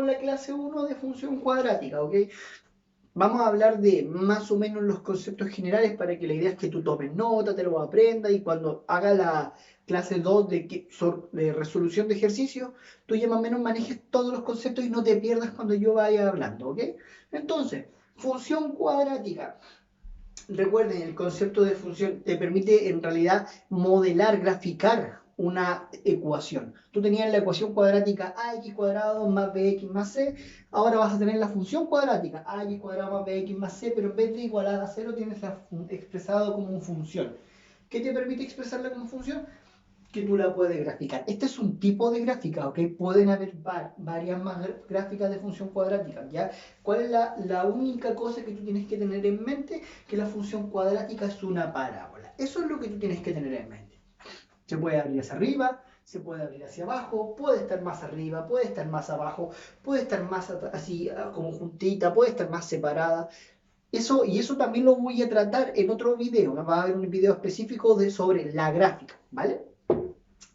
con la clase 1 de función cuadrática, ¿ok? Vamos a hablar de más o menos los conceptos generales para que la idea es que tú tomes nota, te lo aprendas y cuando haga la clase 2 de resolución de ejercicios, tú ya más o menos manejes todos los conceptos y no te pierdas cuando yo vaya hablando, ¿ok? Entonces, función cuadrática. Recuerden, el concepto de función te permite en realidad modelar, graficar una ecuación. Tú tenías la ecuación cuadrática ax cuadrado más bx más c, ahora vas a tener la función cuadrática ax cuadrado más bx más c, pero en vez de igualar a 0 tienes expresado como función. ¿Qué te permite expresarla como función? Que tú la puedes graficar. Este es un tipo de gráfica, ¿ok? Pueden haber varias más gráficas de función cuadrática, ¿ya? ¿Cuál es la única cosa que tú tienes que tener en mente? Que la función cuadrática es una parábola. Eso es lo que tú tienes que tener en mente. Se puede abrir hacia arriba, se puede abrir hacia abajo, puede estar más arriba, puede estar más abajo, puede estar más así como juntita, puede estar más separada. Eso también lo voy a tratar en otro video. Va a haber un video específico sobre la gráfica, ¿vale?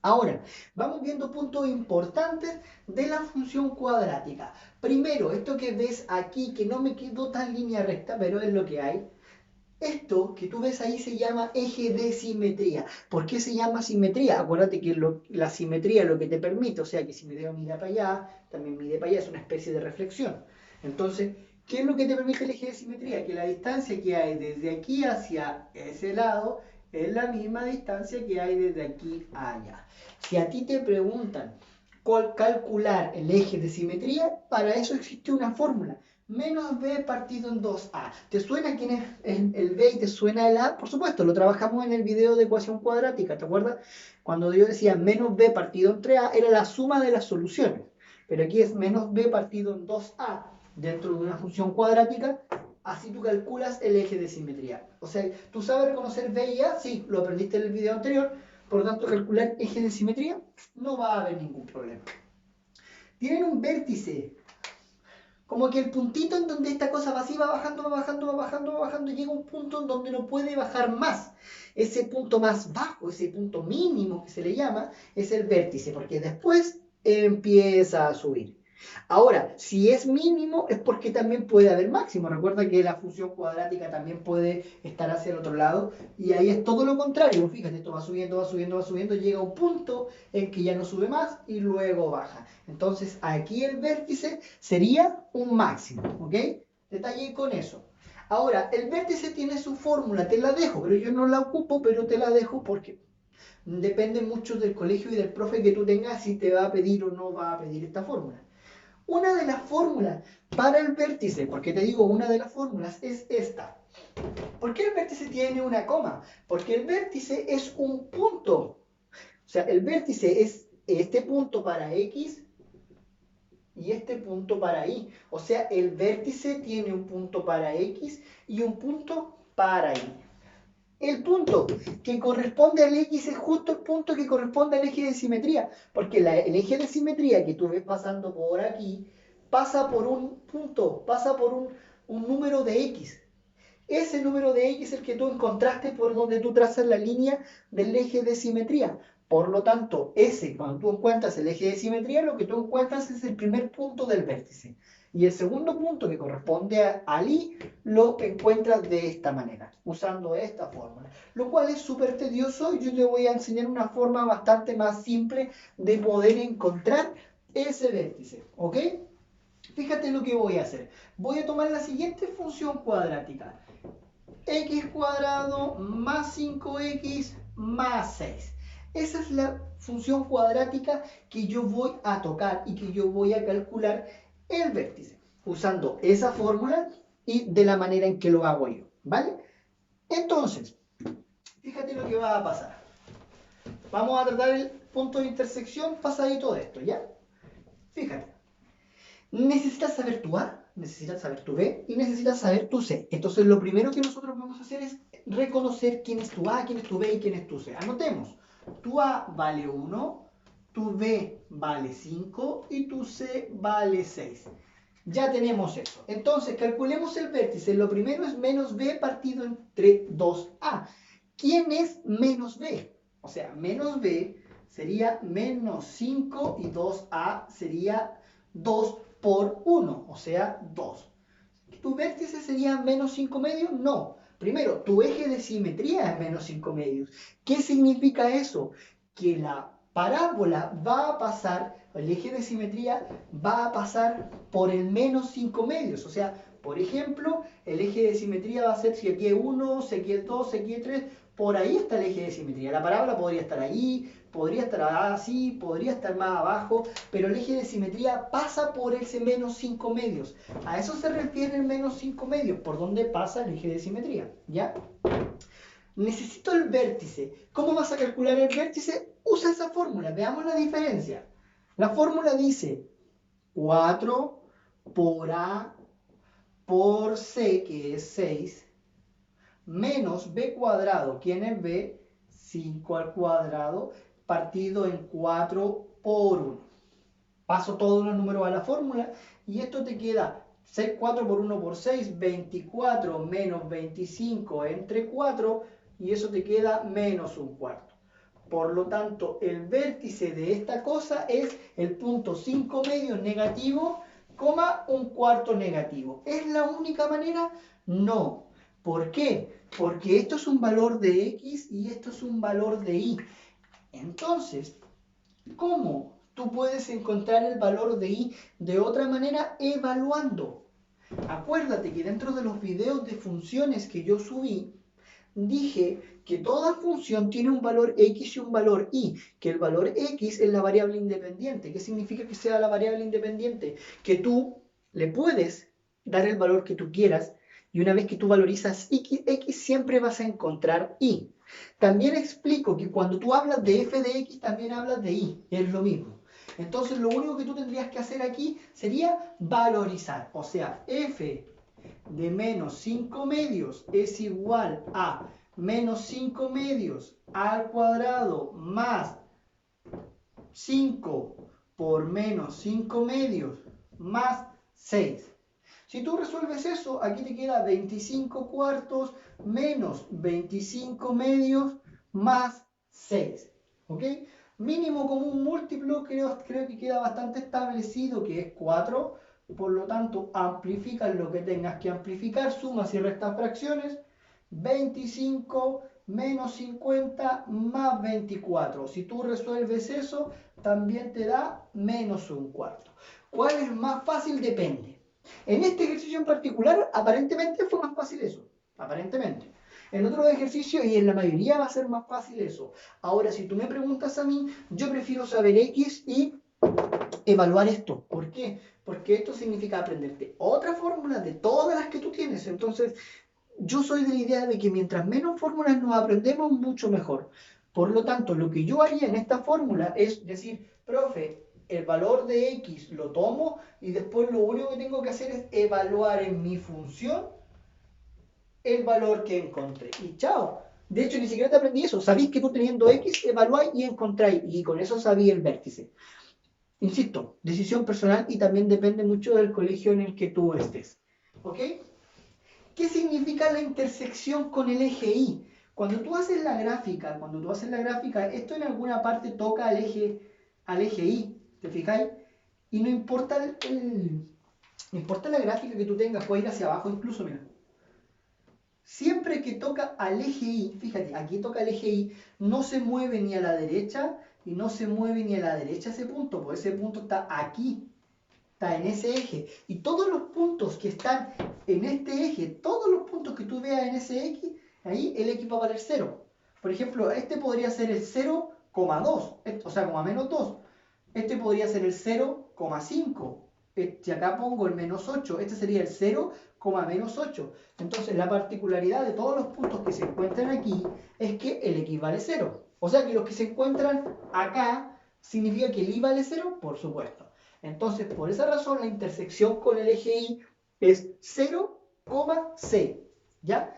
Ahora, vamos viendo puntos importantes de la función cuadrática. Primero, esto que ves aquí, que no me quedó tan línea recta, pero es lo que hay. Esto que tú ves ahí se llama eje de simetría. ¿Por qué se llama simetría? Acuérdate que la simetría es lo que te permite, o sea que si mi dedo mira para allá, también mide para allá, es una especie de reflexión. Entonces, ¿qué es lo que te permite el eje de simetría? Que la distancia que hay desde aquí hacia ese lado es la misma distancia que hay desde aquí a allá. Si a ti te preguntan calcular el eje de simetría, para eso existe una fórmula. Menos b partido en 2a. ¿Te suena quién es el b y te suena el a? Por supuesto, lo trabajamos en el video de ecuación cuadrática, ¿te acuerdas? Cuando yo decía menos b partido entre a, era la suma de las soluciones. Pero aquí es menos b partido en 2a dentro de una función cuadrática. Así tú calculas el eje de simetría. O sea, ¿tú sabes reconocer b y a? Sí, lo aprendiste en el video anterior. Por lo tanto, calcular eje de simetría no va a haber ningún problema. Tienen un vértice. Como que el puntito en donde esta cosa va así va bajando, va bajando, va bajando, va bajando, llega un punto en donde no puede bajar más. Ese punto más bajo, ese punto mínimo que se le llama, es el vértice, porque después empieza a subir. Ahora, si es mínimo es porque también puede haber máximo. Recuerda que la función cuadrática también puede estar hacia el otro lado y ahí es todo lo contrario. Fíjate, esto va subiendo, va subiendo, va subiendo, llega a un punto en que ya no sube más y luego baja. Entonces aquí el vértice sería un máximo, ¿ok? Detalle con eso. Ahora, el vértice tiene su fórmula, te la dejo, pero yo no la ocupo, pero te la dejo porque depende mucho del colegio y del profe que tú tengas si te va a pedir o no va a pedir esta fórmula. Una de las fórmulas para el vértice, porque te digo, una de las fórmulas es esta. ¿Por qué el vértice tiene una coma? Porque el vértice es un punto. O sea, el vértice es este punto para X y este punto para Y. O sea, el vértice tiene un punto para X y un punto para Y. El punto que corresponde al X es justo el punto que corresponde al eje de simetría, porque el eje de simetría que tú ves pasando por aquí pasa por un punto, pasa por un número de X. Ese número de X es el que tú encontraste por donde tú trazas la línea del eje de simetría. Por lo tanto, cuando tú encuentras el eje de simetría, lo que tú encuentras es el primer punto del vértice. Y el segundo punto que corresponde al I lo encuentras de esta manera, usando esta fórmula. Lo cual es súper tedioso y yo te voy a enseñar una forma bastante más simple de poder encontrar ese vértice. ¿Ok? Fíjate lo que voy a hacer. Voy a tomar la siguiente función cuadrática. X cuadrado más 5x más 6. Esa es la función cuadrática que yo voy a tocar y que yo voy a calcular el vértice, usando esa fórmula y de la manera en que lo hago yo, ¿vale? Entonces, fíjate lo que va a pasar. Vamos a tratar el punto de intersección pasadito de esto, ¿ya? Fíjate. Necesitas saber tu A, necesitas saber tu B y necesitas saber tu C. Entonces lo primero que nosotros vamos a hacer es reconocer quién es tu A, quién es tu B y quién es tu C. Anotemos, tu A vale 1, tu B vale 5 y tu C vale 6. Ya tenemos eso. Entonces calculemos el vértice. Lo primero es menos B partido entre 2A. ¿Quién es menos B? O sea, menos B sería menos 5 y 2A sería 2 por 1, o sea, 2. ¿Tu vértice sería menos 5 medios? No. Primero, tu eje de simetría es menos 5 medios. ¿Qué significa eso? Que la parábola va a pasar, el eje de simetría va a pasar por el menos 5 medios. O sea, por ejemplo, el eje de simetría va a ser si aquí es 1, si aquí es 2, si aquí es 3. Por ahí está el eje de simetría. La parábola podría estar ahí, podría estar así, podría estar más abajo, pero el eje de simetría pasa por ese menos 5 medios. A eso se refiere el menos 5 medios, por donde pasa el eje de simetría, ¿ya? Necesito el vértice. ¿Cómo vas a calcular el vértice? Usa esa fórmula, veamos la diferencia. La fórmula dice 4 por A por C, que es 6, menos B cuadrado, ¿quién es B? 5 al cuadrado, partido en 4 por 1. Paso todos los números a la fórmula y esto te queda 6, 4 por 1 por 6, 24 menos 25 entre 4 y eso te queda menos un cuarto. Por lo tanto, el vértice de esta cosa es el punto 5 medios negativo, coma un cuarto negativo. ¿Es la única manera? No. ¿Por qué? Porque esto es un valor de X y esto es un valor de Y. Entonces, ¿cómo tú puedes encontrar el valor de Y de otra manera? Evaluando. Acuérdate que dentro de los videos de funciones que yo subí, dije que toda función tiene un valor X y un valor Y, que el valor X es la variable independiente. ¿Qué significa que sea la variable independiente? Que tú le puedes dar el valor que tú quieras y una vez que tú valorizas X siempre vas a encontrar Y. También explico que cuando tú hablas de f de X también hablas de Y, es lo mismo. Entonces lo único que tú tendrías que hacer aquí sería valorizar, o sea, f de menos 5 medios es igual a menos 5 medios al cuadrado más 5 por menos 5 medios más 6. Si tú resuelves eso, aquí te queda 25 cuartos menos 25 medios más 6. ¿Ok? Mínimo común múltiplo creo que queda bastante establecido, que es 4. Por lo tanto, amplificas lo que tengas que amplificar, sumas y restas fracciones. 25 menos 50 más 24. Si tú resuelves eso, también te da menos un cuarto. ¿Cuál es más fácil? Depende. En este ejercicio en particular, aparentemente fue más fácil eso. Aparentemente. En otros ejercicios y en la mayoría va a ser más fácil eso. Ahora, si tú me preguntas a mí, yo prefiero saber X y evaluar esto. ¿Por qué? Porque esto significa aprenderte otra fórmula de todas las que tú tienes. Entonces, yo soy de la idea de que mientras menos fórmulas nos aprendemos, mucho mejor. Por lo tanto, lo que yo haría en esta fórmula es decir, profe, el valor de X lo tomo y después lo único que tengo que hacer es evaluar en mi función el valor que encontré. Y chao. De hecho, ni siquiera te aprendí eso. Sabéis que tú teniendo X, evaluáis y encontráis. Y con eso sabía el vértice. Insisto, decisión personal y también depende mucho del colegio en el que tú estés. ¿Ok? ¿Qué significa la intersección con el eje Y? Cuando tú haces la gráfica, esto en alguna parte toca al eje Y, ¿te fijáis? Y no importa, no importa la gráfica que tú tengas, puede ir hacia abajo incluso, mira. Siempre que toca al eje Y, fíjate, aquí toca el eje Y, no se mueve ni a la derecha y no se mueve ni a la derecha ese punto, porque ese punto está aquí, está en ese eje. Y todos los puntos que están en este eje, todos los puntos que tú veas en ese X, ahí el X va a valer 0. Por ejemplo, este podría ser el 0,2, o sea, como a menos 2. Este podría ser el 0,5. Si acá pongo el menos 8, este sería el 0, menos 8. Entonces, la particularidad de todos los puntos que se encuentran aquí es que el X vale 0. O sea que los que se encuentran acá, ¿significa que el Y vale 0? Por supuesto. Entonces, por esa razón, la intersección con el eje Y es 0,C. ¿Ya?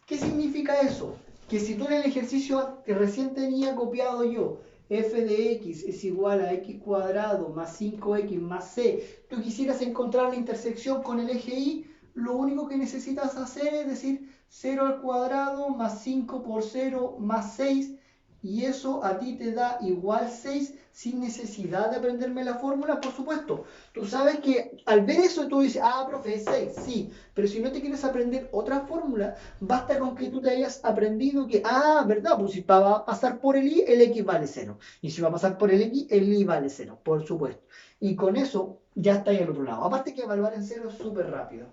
¿Qué significa eso? Que si tú en el ejercicio que recién tenía copiado yo, f de x es igual a x cuadrado más 5x más c, tú quisieras encontrar la intersección con el eje Y, lo único que necesitas hacer es decir 0 al cuadrado más 5 por 0 más 6, y eso a ti te da igual 6 sin necesidad de aprenderme la fórmula, por supuesto. Tú sabes que al ver eso tú dices, ah, profe, es 6, sí, pero si no te quieres aprender otra fórmula, basta con que tú te hayas aprendido que, ah, ¿verdad? Pues si va a pasar por el i, el x vale 0. Y si va a pasar por el i vale 0, por supuesto. Y con eso ya está ahí al otro lado. Aparte que evaluar en cero es súper rápido.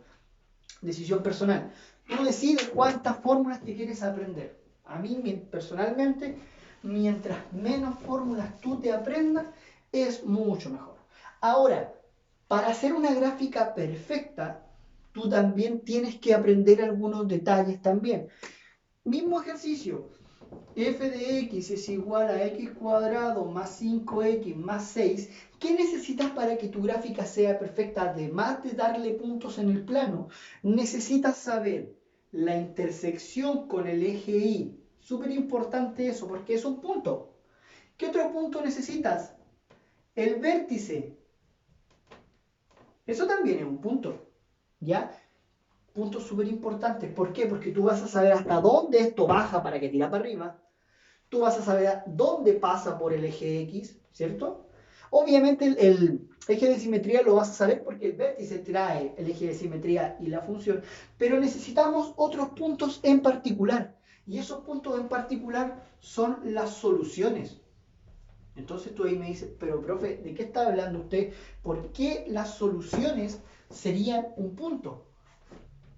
Decisión personal. Tú decides cuántas fórmulas te quieres aprender. A mí personalmente, mientras menos fórmulas tú te aprendas, es mucho mejor. Ahora, para hacer una gráfica perfecta, tú también tienes que aprender algunos detalles también. Mismo ejercicio. F de x es igual a x cuadrado más 5x más 6. ¿Qué necesitas para que tu gráfica sea perfecta? Además de darle puntos en el plano, necesitas saber la intersección con el eje Y. Súper importante eso, porque es un punto. ¿Qué otro punto necesitas? El vértice. Eso también es un punto. ¿Ya? Puntos súper importantes. ¿Por qué? Porque tú vas a saber hasta dónde esto baja para que tira para arriba. Tú vas a saber dónde pasa por el eje X, ¿cierto? Obviamente el eje de simetría lo vas a saber porque el vértice trae el eje de simetría y la función, pero necesitamos otros puntos en particular. Y esos puntos en particular son las soluciones. Entonces tú ahí me dices, pero profe, ¿de qué está hablando usted? ¿Por qué las soluciones serían un punto?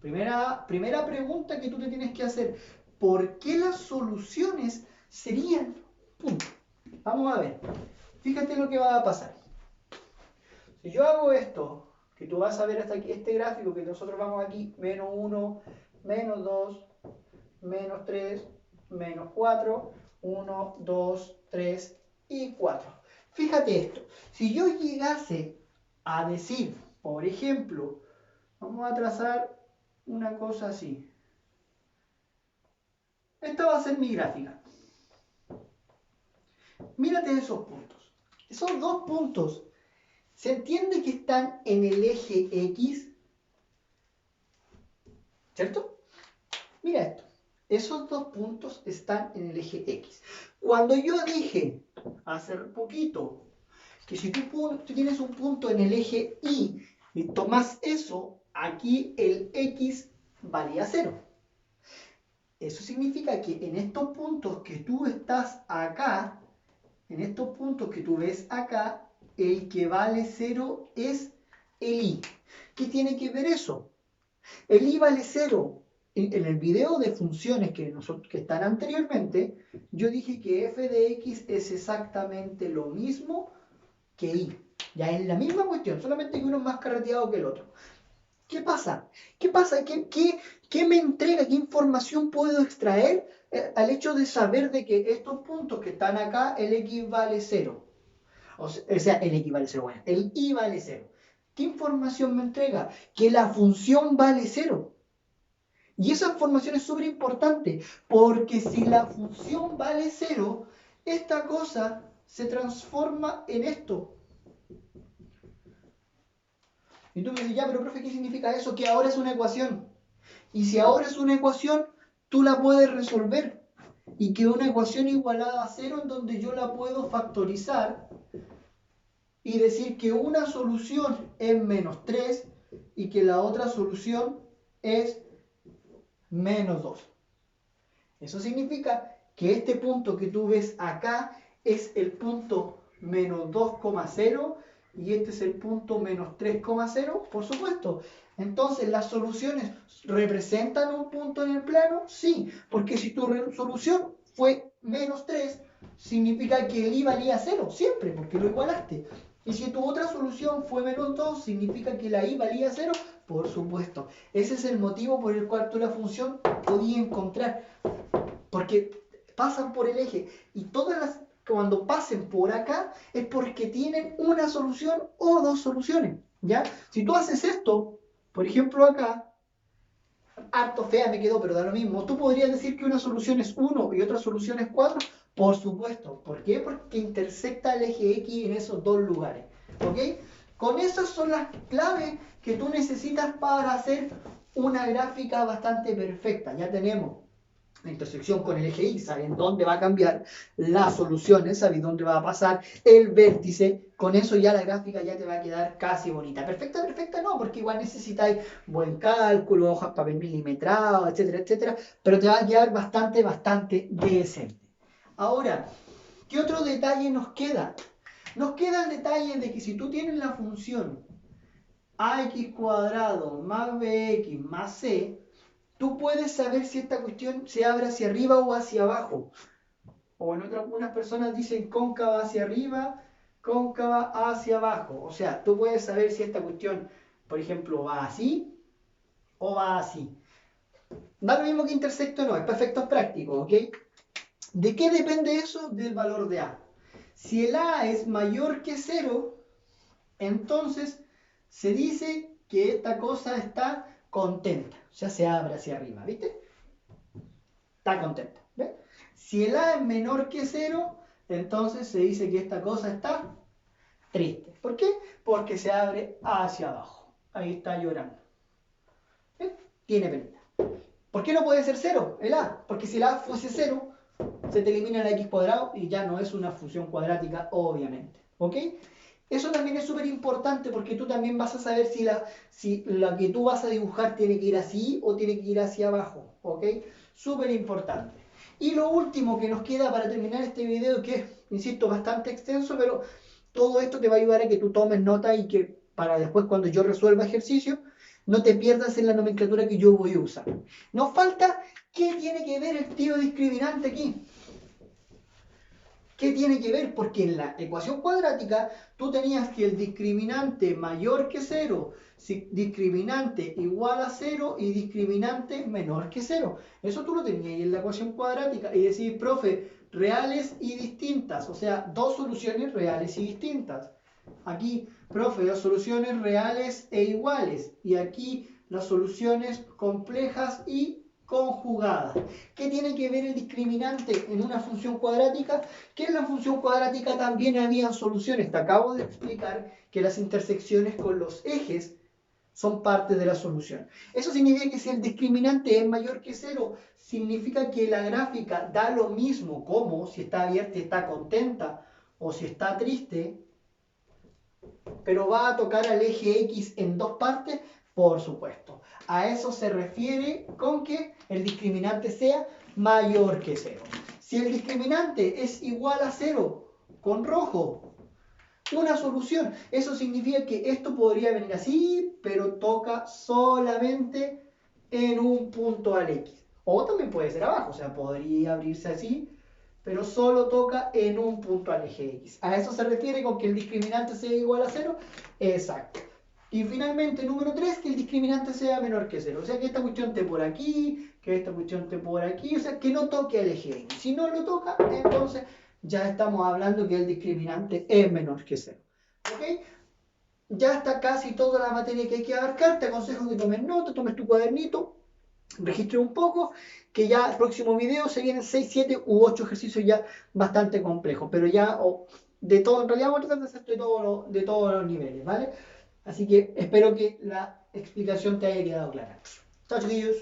Primera pregunta que tú te tienes que hacer. ¿Por qué las soluciones serían punto? Vamos a ver. Fíjate lo que va a pasar. Si yo hago esto, que tú vas a ver hasta aquí, este gráfico que nosotros vamos aquí, menos 1, menos 2, menos 3, menos 4, 1, 2, 3 y 4. Fíjate esto. Si yo llegase a decir, por ejemplo, vamos a trazar una cosa así. Esta va a ser mi gráfica. Mírate esos puntos. Esos dos puntos, ¿se entiende que están en el eje X? ¿Cierto? Mira esto. Esos dos puntos están en el eje X. Cuando yo dije hace poquito que si tú tienes un punto en el eje Y y tomas eso, aquí el X valía 0. Eso significa que en estos puntos que tú estás acá, en estos puntos que tú ves acá, el que vale 0 es el I. ¿Qué tiene que ver eso? El I vale 0. En el video de funciones que están anteriormente, yo dije que f de x es exactamente lo mismo que I. Ya es la misma cuestión, solamente que uno es más carreteado que el otro. ¿Qué pasa? ¿Qué pasa? ¿Qué me entrega? ¿Qué información puedo extraer al hecho de saber de que estos puntos que están acá, el x vale 0? O sea, el x vale 0, bueno, el y vale 0. ¿Qué información me entrega? Que la función vale 0. Y esa información es súper importante, porque si la función vale 0, esta cosa se transforma en esto. Y tú me dices, ya, pero profe, ¿qué significa eso? Que ahora es una ecuación. Y si ahora es una ecuación, tú la puedes resolver. Y que una ecuación igualada a 0 en donde yo la puedo factorizar y decir que una solución es menos 3 y que la otra solución es menos 2. Eso significa que este punto que tú ves acá es el punto menos 2,0 y este es el punto menos 3,0, por supuesto. Entonces, ¿las soluciones representan un punto en el plano? Sí, porque si tu solución fue menos 3, significa que el i valía 0, siempre, porque lo igualaste. Y si tu otra solución fue menos 2, significa que la i valía 0, por supuesto. Ese es el motivo por el cual tú la función podías encontrar. Porque pasan por el eje y todas las cuando pasen por acá es porque tienen una solución o dos soluciones, ¿ya? Si tú haces esto, por ejemplo acá, harto fea me quedó, pero da lo mismo. ¿Tú podrías decir que una solución es 1 y otra solución es 4? Por supuesto. ¿Por qué? Porque intersecta el eje X en esos dos lugares, ¿ok? Con esas son las claves que tú necesitas para hacer una gráfica bastante perfecta. Ya tenemos la intersección con el eje X, saben dónde va a cambiar las soluciones, saben dónde va a pasar el vértice, con eso ya la gráfica ya te va a quedar casi bonita. Perfecta, perfecta no, porque igual necesitáis buen cálculo, hojas, papel milimetrado, etcétera, etcétera, pero te va a quedar bastante, bastante decente. Ahora, ¿qué otro detalle nos queda? Nos queda el detalle de que si tú tienes la función ax cuadrado más bx más c, tú puedes saber si esta cuestión se abre hacia arriba o hacia abajo. O en algunas personas dicen cóncava hacia arriba, cóncava hacia abajo. O sea, tú puedes saber si esta cuestión, por ejemplo, va así o va así. Da lo mismo que intersecto, no, es para efectos prácticos, ¿ok? ¿De qué depende eso? Del valor de A. Si el A es mayor que 0, entonces se dice que esta cosa está contenta. O sea, se abre hacia arriba, ¿viste? Está contenta, ¿ves? Si el A es menor que 0, entonces se dice que esta cosa está triste. ¿Por qué? Porque se abre hacia abajo. Ahí está llorando. ¿Ves? Tiene penita. ¿Por qué no puede ser 0 el A? Porque si el A fuese 0, se te elimina el x cuadrado y ya no es una función cuadrática, obviamente. ¿Ok? Eso también es súper importante porque tú también vas a saber si la que tú vas a dibujar tiene que ir así o tiene que ir hacia abajo. ¿Ok? Súper importante. Y lo último que nos queda para terminar este video, que es, insisto, bastante extenso, pero todo esto te va a ayudar a que tú tomes nota y que para después cuando yo resuelva ejercicio, no te pierdas en la nomenclatura que yo voy a usar. Nos falta, ¿qué tiene que ver el tío discriminante aquí? ¿Qué tiene que ver? Porque en la ecuación cuadrática tú tenías que el discriminante mayor que 0, discriminante igual a 0 y discriminante menor que 0. Eso tú lo tenías en la ecuación cuadrática y decís, profe, reales y distintas, o sea, dos soluciones reales y distintas. Aquí, profe, las soluciones reales e iguales y aquí las soluciones complejas y conjugadas. ¿Qué tiene que ver el discriminante en una función cuadrática? Que en la función cuadrática también había soluciones. Te acabo de explicar que las intersecciones con los ejes son parte de la solución. Eso significa que si el discriminante es mayor que 0, significa que la gráfica da lo mismo como si está abierta y está contenta o si está triste, pero va a tocar al eje X en dos partes, por supuesto. A eso se refiere con que el discriminante sea mayor que 0. Si el discriminante es igual a 0 con rojo, una solución. Eso significa que esto podría venir así, pero toca solamente en un punto al X. O también puede ser abajo, o sea, podría abrirse así, pero solo toca en un punto al eje X. ¿A eso se refiere con que el discriminante sea igual a 0? Exacto. Y finalmente, número 3, que el discriminante sea menor que 0. O sea, que esta cuestión esté por aquí, que esta cuestión esté por aquí, o sea, que no toque al eje X. Si no lo toca, entonces ya estamos hablando que el discriminante es menor que 0. ¿Ok? Ya está casi toda la materia que hay que abarcar. Te aconsejo que tomes nota, tomes tu cuadernito, registre un poco, que ya el próximo video se vienen 6, 7 u 8 ejercicios ya bastante complejos, pero ya de todo, en realidad vamos a tratar de hacer de todos los niveles, ¿vale? Así que espero que la explicación te haya quedado clara. Chao, chiquillos.